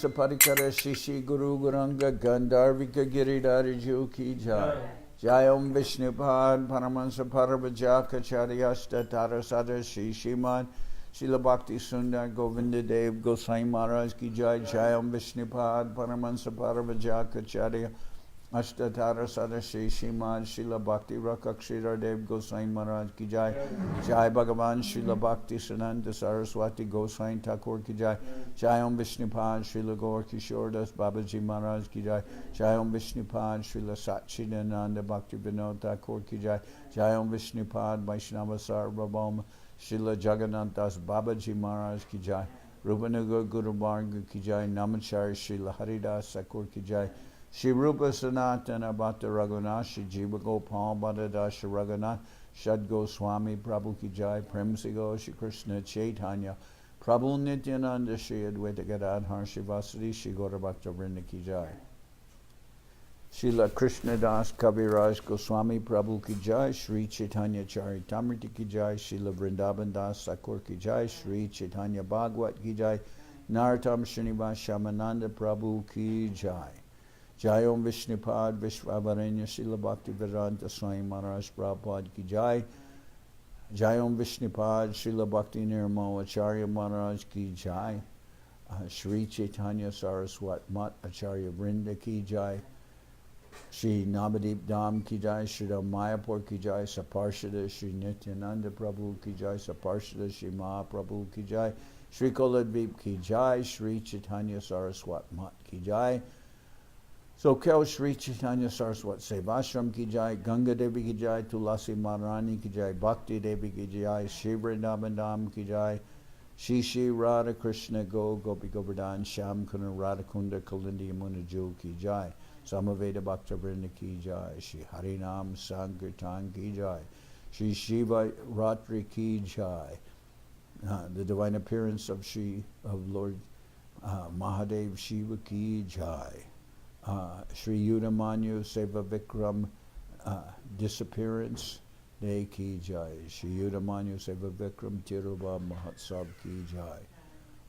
Manasa Parikara Shishi Guru Guranga Gandharvika Giridhariju Ki Jai. Jai Om Vishnupad Paramansa Parabhajaka Charyasta Tarasada Shishiman Srila Bhakti Sundar Govinda Dev Gosai Maharaj Ki Jai. Jai Om Vishnupad Paramansa Parabhajaka Charya Ashtatara Sadashi Shiman Srila Bhakti Rakakshira Dev Gosai Maharaj Ki Jai. Jai Bhagavan Srila Bhakti Sananda Saraswati Gosai Thakur Ki Jai. Jai Om Vishnupad Srila Gaur Kishore Das Babaji Maharaj Ki Jai. Jai Om Vishnupad Srila Satchidananda Bhakti Vinod Thakur Ki Jai. Jai Om Vishnupad Vaishnava Sarvabhauma Srila Jagannath Das Babaji Maharaj Ki Jai. Rupanuga Guru Varga Ki Jai. Namachari Srila Haridas Thakur Ki Jai. Shri Rupa Sanatana Bhatta Raghunath, Shri Jiva Gopal Bhatta Dasha Raghunath, Shad Goswami Prabhu Ki Jai, Prem Sigo Shri Krishna Chaitanya, Prabhu Nityananda, Shri Adwaita Gadadhar, Shri Vasudhi, Shri Gaura Bhakta Vrinda Ki Jai. Srila Krishna Das Kaviraj Goswami Prabhu Ki Jai, Sri Chaitanya Charitamrita Ki Jai, Srila Vrindaban Das Thakur Ki Jai, Sri Chaitanya Bhagavat Ki Jai, Narottam Srinivas Shamananda Prabhu Ki Jai. Jai Om Vishnupad Vishwavaranya Srila Bhakti Vedanta Swami Maharaj Prabhupada Ki Jai. Jai Om Vishnupad Srila Bhakti Nirmal Acharya Maharaj Ki Jai. Sri Chaitanya Saraswat Mat Acharya Vrinda Ki Jai. Shri Navadip Dham Ki Jai. Shri Mayapur Ki Jai. Saparshada Shri Nityananda Prabhu Ki Jai. Saparshada Shri Mahaprabhu Ki Jai. Shri Koladvip Ki Jai. Shri Chaitanya Saraswat Mat Ki Jai. Soquel Sri Chaitanya Saraswat Seva Ashram Ki Jai, Ganga Devi Ki Jai, Tulasi Maharani Ki Jai, Bhakti Devi Ki Jai, Shri Vrindaban Dham Ki Jai, Shri Radha Krishna Go Gopi Govardhan Sham Kuna Radha Kunda Kalindi Yamuna Ju Ki Jai, Samaveda Bhakta Vrinda Ki Jai, Shri Harinam Sankirtan Ki Jai, Shri Shiva Ratri Ki Jai, the divine appearance of Lord Mahadev Shiva Ki Jai. Sri Yudamanyu Seva Vikram disappearance Day Ki Jai. Sri Yudamanyu Seva Vikram Tiruva Mahotsav Ki Jai.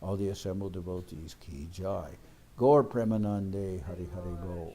All the assembled devotees Ki Jai. Gaur Premanande Hari Hari Bo.